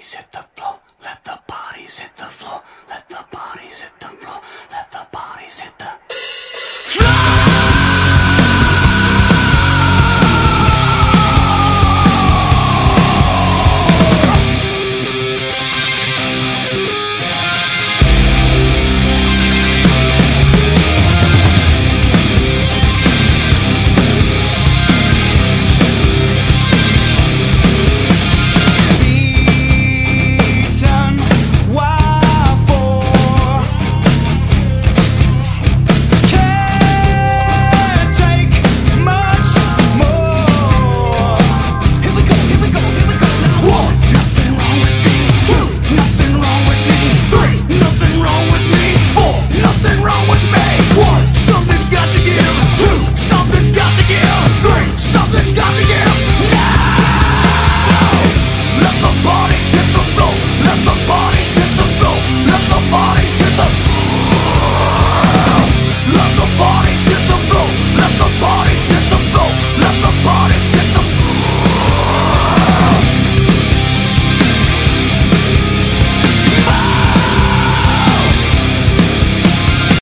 bodies hit the floor. Let the bodies hit the floor. Let the bodies hit the floor. Let the bodies hit the bodies